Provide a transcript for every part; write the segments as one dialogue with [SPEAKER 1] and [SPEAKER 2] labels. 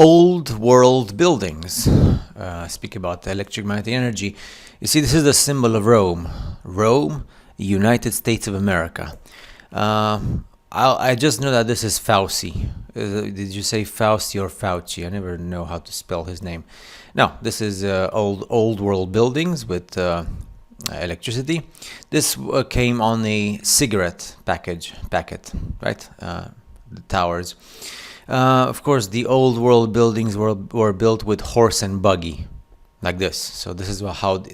[SPEAKER 1] Old world buildings. Speak about the electromagnetic energy. You see, this is the symbol of Rome. Rome, United States of America. I just know that this is Fauci. Did you say Fauci or Fauci? I never know how to spell his name. No, this is old world buildings with electricity. This came on a cigarette packet, right? The towers. Of course, the old world buildings were built with horse and buggy, like this. So this is how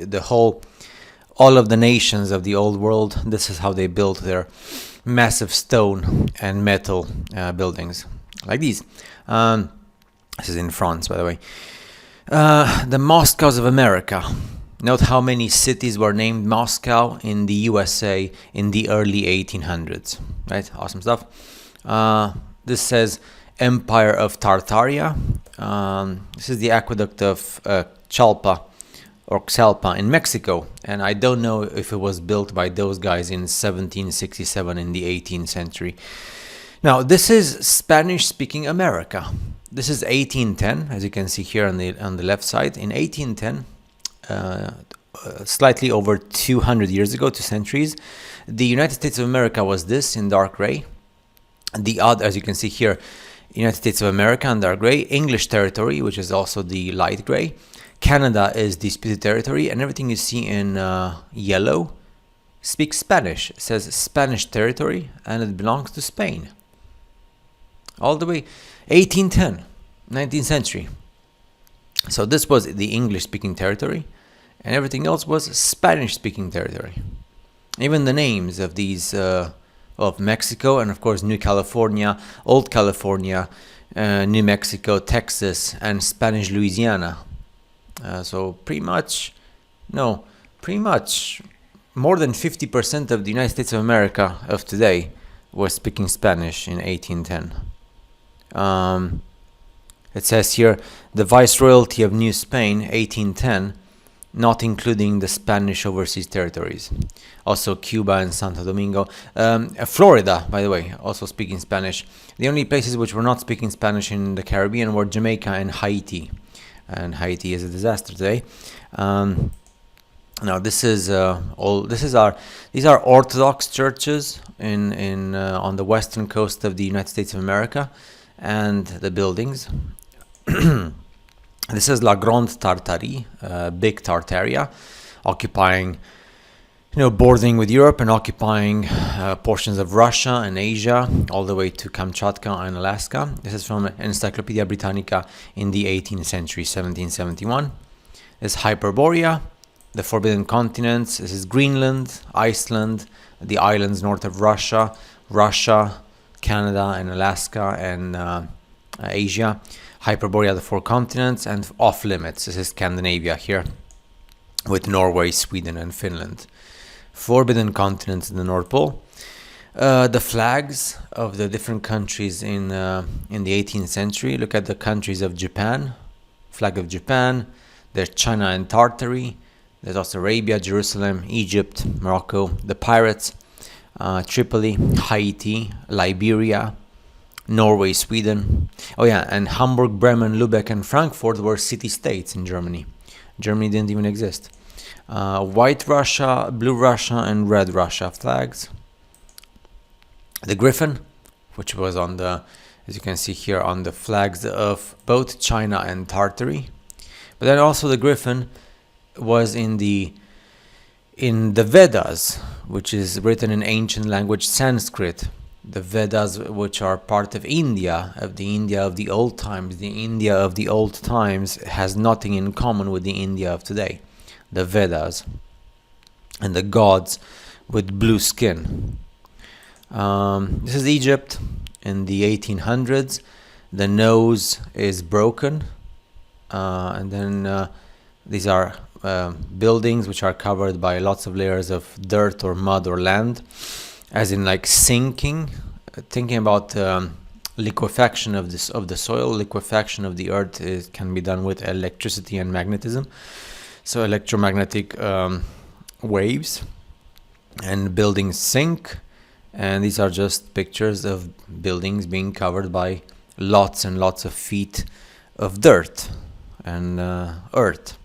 [SPEAKER 1] all of the nations of the old world, this is how they built their massive stone and metal buildings, like these. This is in France, by the way. The Moscows of America. Note how many cities were named Moscow in the USA in the early 1800s. Right? Awesome stuff. This says Empire of Tartaria. This is the aqueduct of Chalpa or Xalpa in Mexico, and I don't know if it was built by those guys in 1767 in the 18th century. Now, this is Spanish-speaking America. This is 1810, as you can see here on the left side. In 1810, slightly over 200 years ago, 2 centuries, the United States of America was this in dark gray. The other, as you can see here, United States of America in dark gray, English territory, which is also the light gray. Canada is disputed territory, and everything you see in yellow speaks Spanish. It says Spanish territory, and it belongs to Spain. All the way 1810, 19th century. So this was the English-speaking territory, and everything else was Spanish-speaking territory. Even the names of these of Mexico and of course New California, Old California, New Mexico, Texas, and Spanish Louisiana. So pretty much more than 50% of the United States of America of today was speaking Spanish in 1810. It says here the Viceroyalty of New Spain, 1810, not including the Spanish overseas territories. Also Cuba and Santo Domingo. Florida, by the way, also speaking Spanish. The only places which were not speaking Spanish in the Caribbean were Jamaica and Haiti. And Haiti is a disaster today. Now these are Orthodox churches on the western coast of the United States of America, and the buildings. This is La Grande Tartarie, Big Tartaria, occupying, bordering with Europe and occupying portions of Russia and Asia, all the way to Kamchatka and Alaska. This is from Encyclopedia Britannica in the 18th century, 1771. This is Hyperborea, the Forbidden Continents. This is Greenland, Iceland, the islands north of Russia, Canada, and Alaska, and Asia. Hyperborea, the 4 continents, and off limits. This is Scandinavia here, with Norway, Sweden, and Finland. Forbidden continents in the North Pole. The flags of the different countries in the 18th century. Look at the countries of Japan. Flag of Japan. There's China and Tartary. There's also Arabia, Jerusalem, Egypt, Morocco. The pirates. Tripoli, Haiti, Liberia, Norway, Sweden. Oh yeah, and Hamburg, Bremen, Lübeck, and Frankfurt were city-states in Germany. Germany didn't even exist. White Russia, Blue Russia, and Red Russia flags. The Griffin, which was on the, as you can see here, on the flags of both China and Tartary. But then also the Griffin was in the Vedas, which is written in ancient language Sanskrit. The Vedas, which are part of India of the old times. The India of the old times has nothing in common with the India of today. The Vedas. And the gods with blue skin. This is Egypt in the 1800s. The nose is broken. And then these are buildings which are covered by lots of layers of dirt or mud or land, as in like sinking. Thinking about liquefaction of the soil, liquefaction of the earth can be done with electricity and magnetism. So electromagnetic waves, and buildings sink, and these are just pictures of buildings being covered by lots and lots of feet of dirt and earth.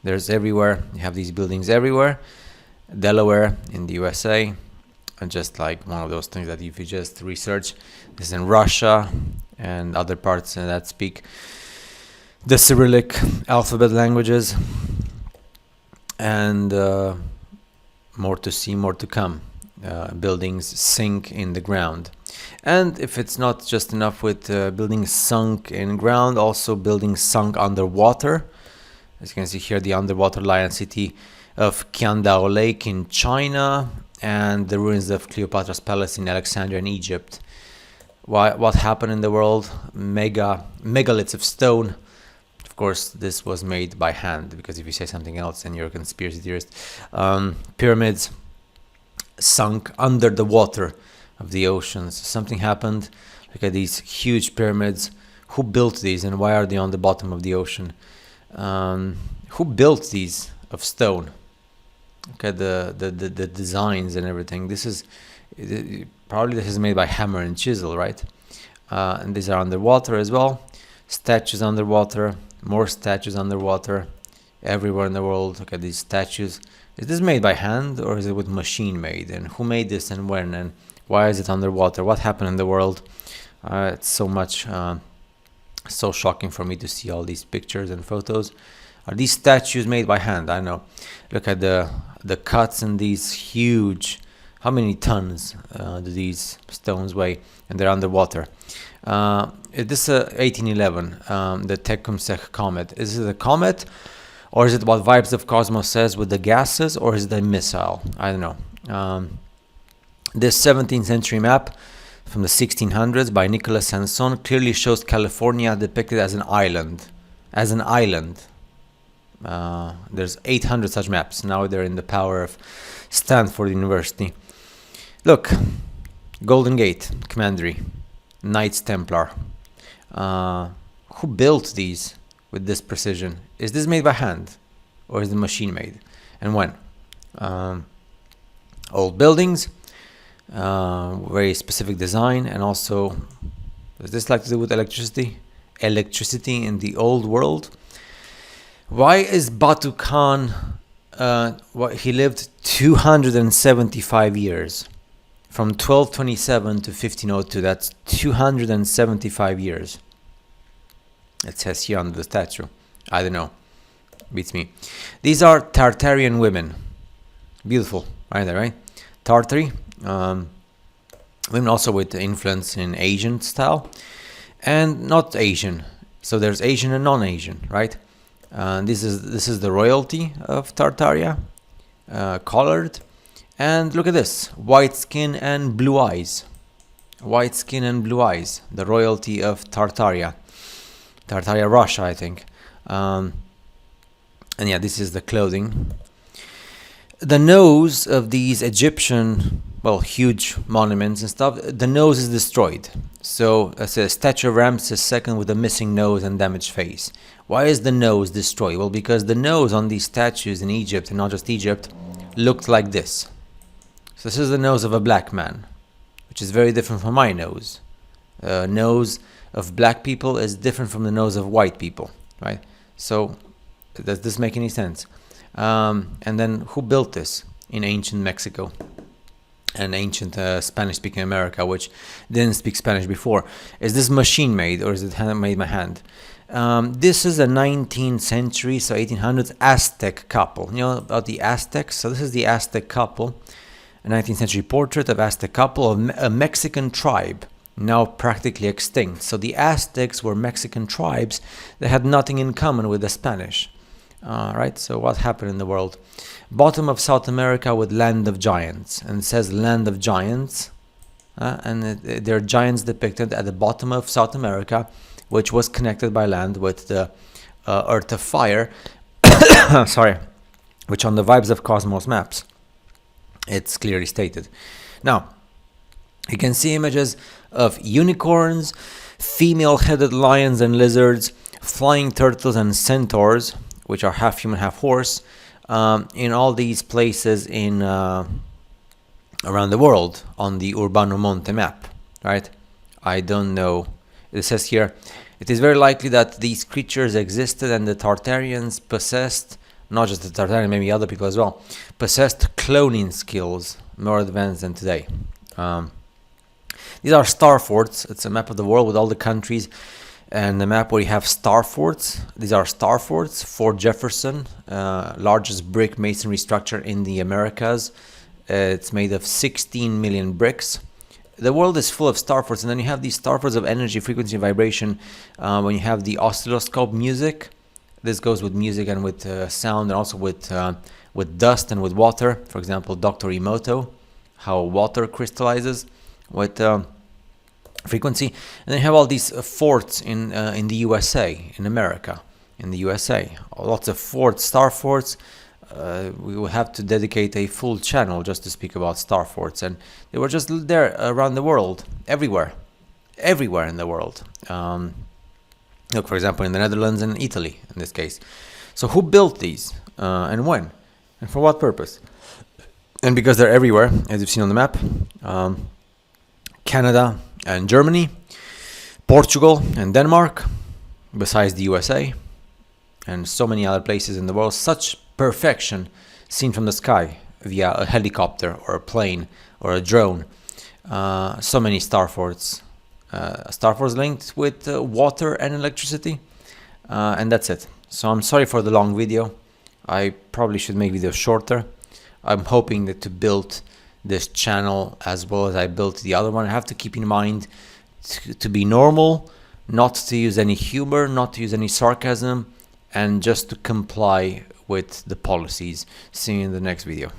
[SPEAKER 1] There's everywhere. You have these buildings everywhere. Delaware in the USA, and just like one of those things that if you just research, this is in Russia and other parts that speak the Cyrillic alphabet languages, and more to see, more to come. Buildings sink in the ground. And if it's not just enough with buildings sunk in ground, also buildings sunk underwater. As you can see here, the underwater lion city of Qiandao Lake in China, and the ruins of Cleopatra's palace in Alexandria in Egypt. What happened in the world? Megaliths of stone. Of course, this was made by hand, because if you say something else, then you're a conspiracy theorist. Pyramids sunk under the water of the oceans. Something happened. Look at these huge pyramids. Who built these, and why are they on the bottom of the ocean? Who built these of stone? Okay, the designs and everything. This is made by hammer and chisel, right? And these are underwater as well. Statues underwater, more statues underwater, everywhere in the world. Look at these statues. Is this made by hand, or is it with machine made? And who made this, and when, and why is it underwater? What happened in the world? It's so much, so shocking for me to see all these pictures and photos. Are these statues made by hand? I know. Look at the cuts in these huge. How many tons do these stones weigh? And they're underwater. This is 1811, the Tecumseh comet. Is it a comet, or is it what Vibes of Cosmos says with the gases, or is it a missile? I don't know. This 17th century map from the 1600s by Nicolas Sanson clearly shows California depicted as an island. As an island. There's 800 such maps. Now they're in the power of Stanford University. Look, Golden Gate, Commandery, Knights Templar. Who built these with this precision? Is this made by hand, or is it machine made? And when? Old buildings, very specific design, and also, does this like to do with electricity? Electricity in the old world. Why is Batu Khan, he lived 275 years, from 1227 to 1502, that's 275 years. It says here under the statue. I don't know, beats me. These are Tartarian women. Beautiful, right there, right? Tartary, women also with influence in Asian style, and not Asian. So there's Asian and non-Asian, right? This is the royalty of Tartaria, colored, and look at this: white skin and blue eyes. White skin and blue eyes, the royalty of Tartaria, Russia, I think. And yeah, this is the clothing. The nose of these Egyptian, huge monuments and stuff, the nose is destroyed. So it's a statue of Ramses II with a missing nose and damaged face. Why is the nose destroyed? Well, because the nose on these statues in Egypt, and not just Egypt, looked like this. So this is the nose of a black man, which is very different from my nose. Nose of black people is different from the nose of white people, right? So does this make any sense? And then who built this in ancient Mexico and ancient Spanish-speaking America, which didn't speak Spanish before? Is this machine made, or is it made by hand? This is a 19th century, so 1800s Aztec couple. You know about the Aztecs? So this is the Aztec couple, a 19th century portrait of Aztec couple of a Mexican tribe, now practically extinct. So the Aztecs were Mexican tribes that had nothing in common with the Spanish. Right, so what happened in the world? Bottom of South America with land of giants, and it says land of giants, and there are giants depicted at the bottom of South America, which was connected by land with the earth of fire, sorry, which on the Vibes of Cosmos maps, it's clearly stated. Now, you can see images of unicorns, female-headed lions and lizards, flying turtles and centaurs, which are half human, half horse, in all these places in around the world on the Urbano Monte map, right? I don't know. It says here, It is very likely that these creatures existed and the Tartarians possessed, not just the Tartarians, maybe other people as well, possessed cloning skills more advanced than today. These are star forts. It's a map of the world with all the countries, and the map where you have star forts. These are star forts. Fort Jefferson, largest brick masonry structure in the Americas. It's made of 16 million bricks. The world is full of star forts, and then you have these star forts of energy, frequency, and vibration. When you have the oscilloscope music, this goes with music and with sound, and also with dust and with water. For example, Dr. Emoto, how water crystallizes with frequency. And then you have all these forts in the USA, in America, in the USA. Lots of forts, star forts. We will have to dedicate a full channel just to speak about star forts, and they were just there around the world, everywhere in the world. Look, for example, in the Netherlands and Italy, in this case. So who built these, and when, and for what purpose? And because they're everywhere, as you've seen on the map, Canada and Germany, Portugal and Denmark, besides the USA, and so many other places in the world. Such perfection seen from the sky via a helicopter or a plane or a drone. So many star forts linked with water and electricity, and that's it. So I'm sorry for the long video. I probably should make videos shorter. I'm hoping that to build this channel as well as I built the other one, I have to keep in mind to be normal, not to use any humor, not to use any sarcasm, and just to comply with the policies. See you in the next video.